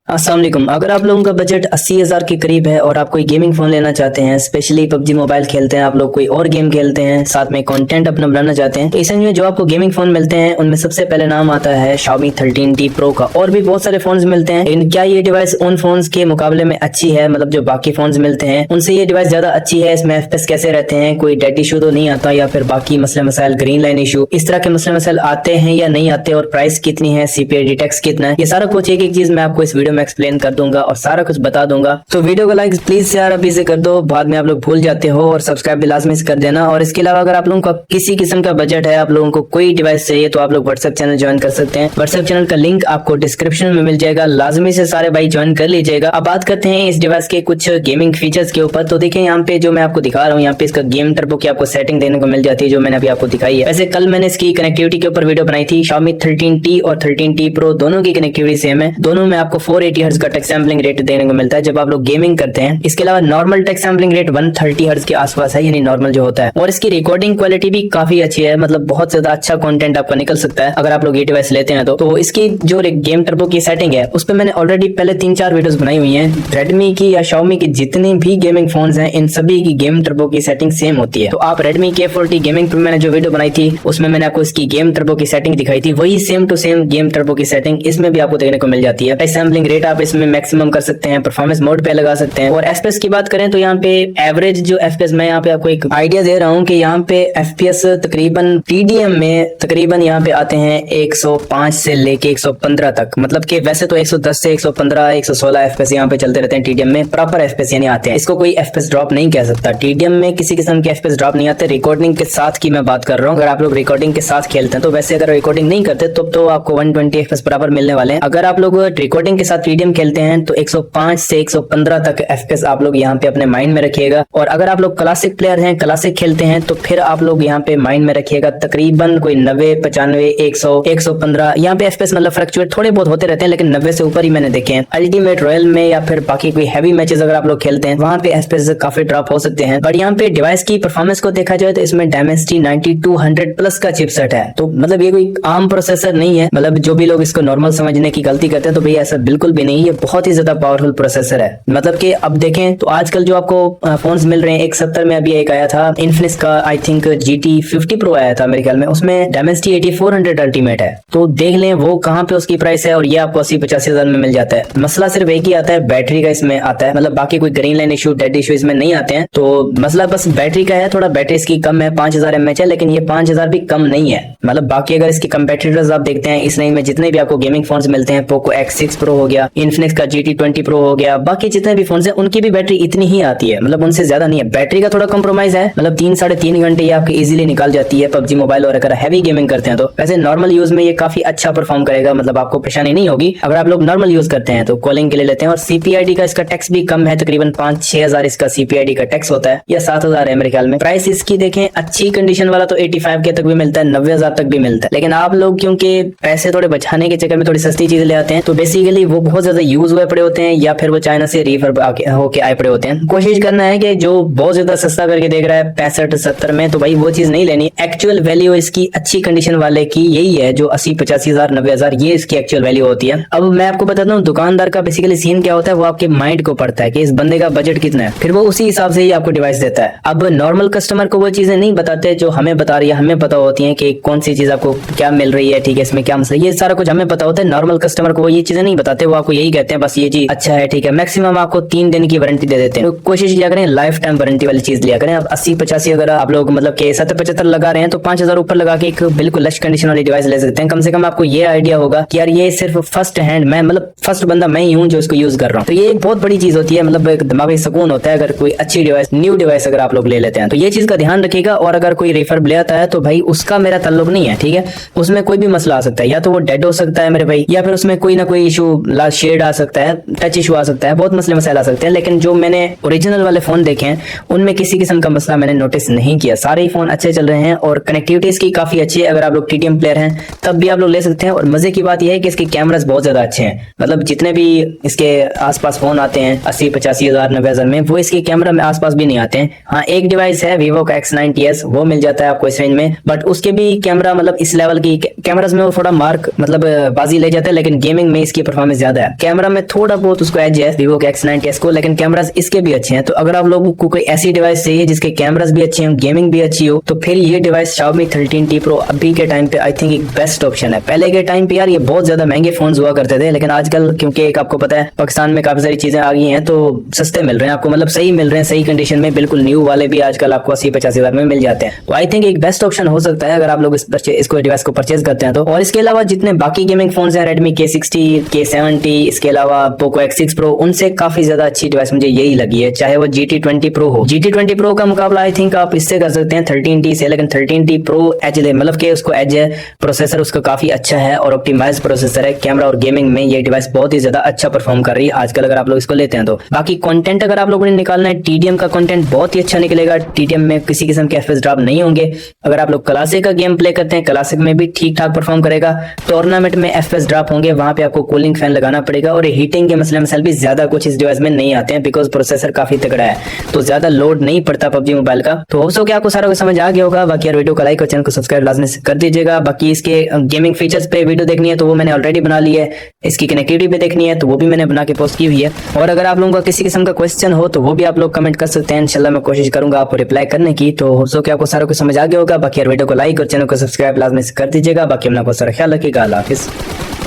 अस्सलाम वालेकुम। अगर आप लोगों का बजट 80,000 के करीब है और आप कोई गेमिंग फोन लेना चाहते हैं, स्पेशली पबजी मोबाइल खेलते हैं आप लोग, कोई और गेम खेलते हैं, साथ में कंटेंट अपना बनाना चाहते हैं, तो इस में जो आपको गेमिंग फोन मिलते हैं उनमें सबसे पहले नाम आता है Xiaomi 13T Pro का। और भी बहुत सारे फोन्स मिलते हैं, लेकिन क्या ये डिवाइस उन फोन्स के मुकाबले में अच्छी है? मतलब जो बाकी फोन्स मिलते हैं उनसे ये डिवाइस ज्यादा अच्छी है? इसमें FPS कैसे रहते हैं? कोई डेड इशू तो नहीं आता, या फिर बाकी मसले मसाइल, ग्रीन लाइन इशू, इस तरह के मसले मसाइल आते हैं या नहीं आते? और प्राइस कितनी है, CPI टैक्स कितना है, ये सारा कुछ एक एक चीज मैं आपको इस वीडियो में एक्सप्लेन कर दूंगा और सारा कुछ बता दूंगा। तो वीडियो को लाइक प्लीज यार अभी से कर दो, बाद में आप लोग भूल जाते हो, और सब्सक्राइब भी लाजमी से कर देना। और इसके अलावा अगर आप लोगों का किसी किस्म का बजट है, आप लोगों को कोई डिवाइस चाहिए, तो आप लोग व्हाट्सएप चैनल ज्वाइन कर सकते हैं। व्हाट्सएप चैनल का लिंक आपको डिस्क्रिप्शन में मिल जाएगा, लाजमी से सारे भाई ज्वाइन कर लीजिएगा। अब बात करते हैं इस डिवाइस के कुछ गेमिंग फीचर्स के ऊपर। तो देखिए यहाँ पे जो मैं आपको दिखा रहा हूँ, यहाँ पे इसका गेम टर्बो की आपको सेटिंग देने को मिल जाती है, जो मैंने अभी आपको दिखाई है। वैसे कल मैंने इसकी कनेक्टिविटी के ऊपर वीडियो बनाई थी। Xiaomi 13T और 13T Pro दोनों की कनेक्टिविटी सेम है, दोनों में आपको 480 हर्ट्ज का टच सैंपलिंग रेट देने को मिलता है जब आप लोग गेमिंग करते हैं। इसके अलावा normal touch sampling rate 130 hertz के आसपास है, यानी नॉर्मल जो होता है। और इसकी रिकॉर्डिंग क्वालिटी भी काफी अच्छी है, मतलब बहुत ज्यादा अच्छा कंटेंट आपका निकल सकता है अगर आप लोग ये डिवाइस लेते हैं तो इसकी जो गेम टर्बो की सेटिंग है उस पर मैंने ऑलरेडी पहले 3-4 वीडियोस बनाई हुई हैं। रेडमी की या Xiaomi की जितनी भी गेमिंग फोन्स हैं, इन सभी की गेम टर्बो की सेटिंग सेम होती है। तो आप रेडमी K40 गेमिंग पर मैंने जो वीडियो बनाई थी उसमें मैंने आपको इसकी गेम टर्बो की सेटिंग दिखाई थी, वही same to same game turbo की सेटिंग इसमें भी आपको देखने को मिल जाती है। टच सैंपलिंग रेट आप इसमें मैक्सिमम कर सकते हैं, परफॉर्मेंस मोड पे लगा सकते हैं। और FPS की बात करें तो यहाँ पे एवरेज जो FPS, मैं यहाँ पे आपको एक आइडिया दे रहा हूँ कि यहाँ पे FPS तकरीबन TDM में तकरीबन यहाँ पे आते हैं 105 से लेके 115 तक। मतलब कि वैसे तो 110 से 115 116 FPS यहाँ पे चलते रहते हैं TDM में, प्रॉपर FPS यानी आते हैं। इसको कोई FPS ड्रॉप नहीं कह सकता, TDM में किसी किस्म के FPS ड्रॉप नहीं आते। रिकॉर्डिंग के साथ की मैं बात कर रहा हूँ, अगर आप लोग रिकॉर्डिंग के साथ खेलते हैं तो वैसे अगर रिकॉर्डिंग नहीं करते तो आपको 120 FPS बराबर मिलने वाले हैं। अगर आप लोग रिकॉर्डिंग के साथ TDM खेलते हैं तो 105 से 115 तक FPS आप लोग यहाँ पे अपने माइंड में रखिएगा। और अगर आप लोग क्लासिक प्लेयर हैं, क्लासिक खेलते हैं, तो फिर आप लोग यहाँ पे माइंड में रखिएगा तकरीबन कोई 90 95 100 115 यहाँ पे FPS मतलब फ्लक्चुएट थोड़े बहुत होते रहते हैं, लेकिन 90 से ऊपर ही मैंने देखे हैं। अल्टीमेट रॉयल में या फिर बाकी कोई हैवी मैचेस अगर आप लोग खेलते हैं वहां पे FPS काफी ड्रॉप हो सकते हैं। बट यहाँ पे डिवाइस की परफॉर्मेंस को देखा जाए तो इसमें Dimensity 9200 प्लस का चिपसेट है, तो मतलब ये कोई आम प्रोसेसर नहीं है। मतलब जो भी लोग इसको नॉर्मल समझने की गलती करते हैं तो भैया ऐसा बिल्कुल भी नहीं, ये बहुत ही ज्यादा पावरफुल प्रोसेसर है। मतलब कि अब देखें तो आजकल जो आपको फोन्स मिल रहे हैं, 170 में अभी एक आया था इन्फिनिक्स का, आई थिंक GT 50 Pro आया था मेरे ख्याल में, उसमें Dimensity 8400 अल्टीमेट है। तो देख लें वो कहाँ पे उसकी प्राइस है, और ये आपको 80-85 हजार में मिल जाता है। मसला सिर्फ एक ही आता है, बैटरी का इसमें आता है। मतलब बाकी कोई green line issue, dead issue इसमें नहीं आते हैं। तो मसला बस बैटरी का है, थोड़ा बैटरी इसकी कम है, 5000 mAh है, लेकिन ये 5000 भी कम नहीं है। मतलब बाकी अगर इसके कंपेटिटर्स आप देखते हैं इस रेंज में जितने भी आपको गेमिंग फोन्स मिलते हैं, पोको X6 Pro हो गया, इन्फिनिक्स का GT 20 Pro हो गया, बाकी जितने भी फोन्स हैं उनकी भी बैटरी इतनी ही आती है, मतलब उनसे ज्यादा नहीं है। बैटरी का थोड़ा कॉम्प्रोमाइज है, मतलब 3-3.5 घंटे ये आपकी इजीली निकाल जाती है पबजी मोबाइल, और अगर हैवी गेमिंग करते हैं तो वैसे नॉर्मल यूज में ये काफी अच्छा परफॉर्म करेगा, मतलब आपको परेशानी नहीं होगी अगर आप लोग नॉर्मल यूज करते हैं तो। कॉलिंग के लिए लेते हैं। और CPID का इसका टैक्स भी कम है, तकरीबन 5-6 हजार इसका CPID का टैक्स होता है, या 7,000 है मेरे ख्याल में। प्राइस इसकी देखें अच्छी कंडीशन वाला तो 85 के तक भी मिलता है, 90,000 तक भी मिलता है। लेकिन आप लोग क्योंकि पैसे थोड़े बचाने के चक्कर में थोड़ी सस्ती चीजें ले आते हैं, तो बेसिकली वो बहुत ज्यादा यूज हुए पड़े होते हैं, या फिर वो चाइना से रीफर होके आए पड़े होते हैं। कोशिश करना है कि जो बहुत ज्यादा सस्ता करके देख रहा है 65-70 में, तो भाई वो चीज नहीं लेनी। एक्चुअल वैल्यू इसकी अच्छी कंडीशन वाले की यही है जो 80-85 हजार 90,000, ये इसकी एक्चुअल वैल्यू होती है। अब मैं आपको बताता हूँ दुकानदार का बेसिकली सीन क्या होता है, वो आपके माइंड को पड़ता है कि इस बंदे का बजट कितना है, फिर वो उसी हिसाब से ही आपको डिवाइस देता है। अब नॉर्मल कस्टमर को वो चीजें नहीं बताते जो हमें बता रही है, हमें पता होती है कि कौन सी चीज आपको क्या मिल रही है, ठीक है, इसमें क्या मसला, ये सारा कुछ हमें पता होता है। नॉर्मल कस्टमर को वो ये चीजें नहीं बताते, वो आपको यही कहते हैं बस ये चीज अच्छा है, ठीक है। मैक्सिमम आपको 3 दिन की वारंटी दे देते हैं। तो कोशिश किया करें लाइफ टाइम वारंटी वाली चीज लिया करें। अब 80-85 अगर आप लोग मतलब कि 70-75 लगा रहे हैं तो 5000 ऊपर लगा के एक बिल्कुल लश कंडीशन वाली डिवाइस ले सकते हैं। कम से कम आपको ये आइडिया होगा कि यार ये सिर्फ फर्स्ट हैंड, मैं मतलब फर्स्ट बंदा मैं ही हूँ जो इसको यूज कर रहा हूँ। तो ये एक बहुत बड़ी चीज होती है, मतलब एक दिमागी सुकून होता है अगर कोई अच्छी डिवाइस, न्यू डिवाइस अगर आप लोग ले लेते हैं। तो ये चीज का ध्यान रखिएगा। और अगर कोई रेफर ले आता है तो भाई उसका मेरा ताल्लुक नहीं है, ठीक है। उसमें कोई भी मसला आ सकता है, या तो वो डेड हो सकता है मेरे भाई, या फिर उसमें कोई ना कोई इशू, लास्ट शेड आ सकता है, टच इशू आ सकता है, बहुत मसले मसाइल आ सकते हैं। लेकिन जो मैंने ओरिजिनल वाले फोन देखे हैं उनमें किसी किस्म का मसला मैंने नोटिस नहीं किया, सारे ही फोन अच्छे चल रहे हैं और कनेक्टिविटी इसकी काफी अच्छी है। अगर आप लोग TDM प्लेयर हैं तब भी आप लोग ले सकते हैं। और मजे की बात यह है कि इसके कैमरास बहुत ज्यादा अच्छे हैं, मतलब जितने भी इसके आसपास फोन आते हैं 80-85 हजार 90,000 में, वो इसके कैमरा में आसपास भी नहीं आते हैं। हाँ एक डिवाइस है Vivo का X9Ts, वो मिल जाता है आपको इस रेंज में, बट उसके भी कैमरा मतलब इस लेवल की कैमरास में वो थोड़ा मार्क मतलब बाजी ले जाता है, लेकिन गेमिंग में इसकी परफॉर्मेंस ज्यादा ज्यादा है। कैमरा में थोड़ा बहुत उसको एज है Vivo के X90s को, लेकिन कैमरास इसके भी अच्छे हैं। तो अगर आप लोगों को कोई ऐसी डिवाइस चाहिए जिसके कैमरास भी अच्छे हो, गेमिंग भी अच्छी हो, तो फिर ये डिवाइस Xiaomi 13T Pro अभी के टाइम पे आई थिंक एक बेस्ट ऑप्शन है। पहले के टाइम पे यार ये बहुत ज्यादा महंगे फोन हुआ करते थे, लेकिन आजकल क्योंकि एक आपको पता है पाकिस्तान में काफी सारी चीजें आ गई हैं तो सस्ते मिल रहे हैं आपको, मतलब सही मिल रहे हैं, सही कंडीशन में, बिल्कुल न्यू वाले भी आजकल आपको 80-85 हजार में मिल जाते हैं। तो आई थिंक एक बेस्ट ऑप्शन हो सकता है अगर आप लोग इसको डिवाइस को परचेज करते हैं तो। और इसके अलावा जितने बाकी गेमिंग फोन हैं Redmi K60, K70, इसके अलावा Poco X6 Pro, उनसे काफी ज्यादा अच्छी डिवाइस मुझे यही लगी है, चाहे वो GT20 Pro हो। GT20 Pro का मुकाबला आई थिंक आप इससे कर सकते हैं 13T से, लेकिन 13T Pro एज दे, मतलब कि उसको एज है, प्रोसेसर उसका काफी अच्छा है और ऑप्टिमाइज्ड प्रोसेसर है। कैमरा और गेमिंग में ये डिवाइस बहुत ही ज्यादा अच्छा परफॉर्म कर रही है आजकल अगर आप लोग इसको लेते हैं तो। बाकी कंटेंट अगर आप लोगों ने निकालना है, TDM का कंटेंट बहुत ही अच्छा निकलेगा। TDM में किसी किस्म के FPS ड्रॉप नहीं होंगे। अगर आप लोग क्लासिक का गेम प्ले करते हैं, क्लासिक में भी ठीक ठाक परफॉर्म करेगा। टूर्नामेंट में FPS ड्रॉप होंगे, वहां पे आपको कूलिंग फैन लगाना पड़ेगा। और हीटिंग के मसले मसल भी ज्यादा कुछ इस डिवाइस में नहीं आते हैं बिकॉज प्रोसेसर काफी तगड़ा है, तो ज्यादा लोड नहीं पड़ता PUBG मोबाइल का। तो होप सो कि आपको सारा कुछ समझ आ गया होगा। बाकी यार वीडियो को लाइक और चैनल को सब्सक्राइब लाजमी से कर दीजिएगा। बाकी इसके गेमिंग फीचर्स पे वीडियो देखनी है तो वो मैंने ऑलरेडी बना ली है। इसकी कनेक्टिविटी पे देखनी है तो वो भी मैंने बना के पोस्ट की हुई है। और अगर आप लोगों का किसी किस्म का क्वेश्चन हो तो वो भी आप लोग कमेंट कर सकते हैं, इंशाल्लाह मैं कोशिश करूंगा आपको रिप्लाई करने की। तो होप सो कि आपको सारा कुछ समझ आ गया होगा। बाकी यार वीडियो को लाइक और चैनल को सब्सक्राइब लाजमी से कर दीजिएगा। बाकी अपना बहुत सारा ख्याल रखिएगा। अल्लाह हाफिज।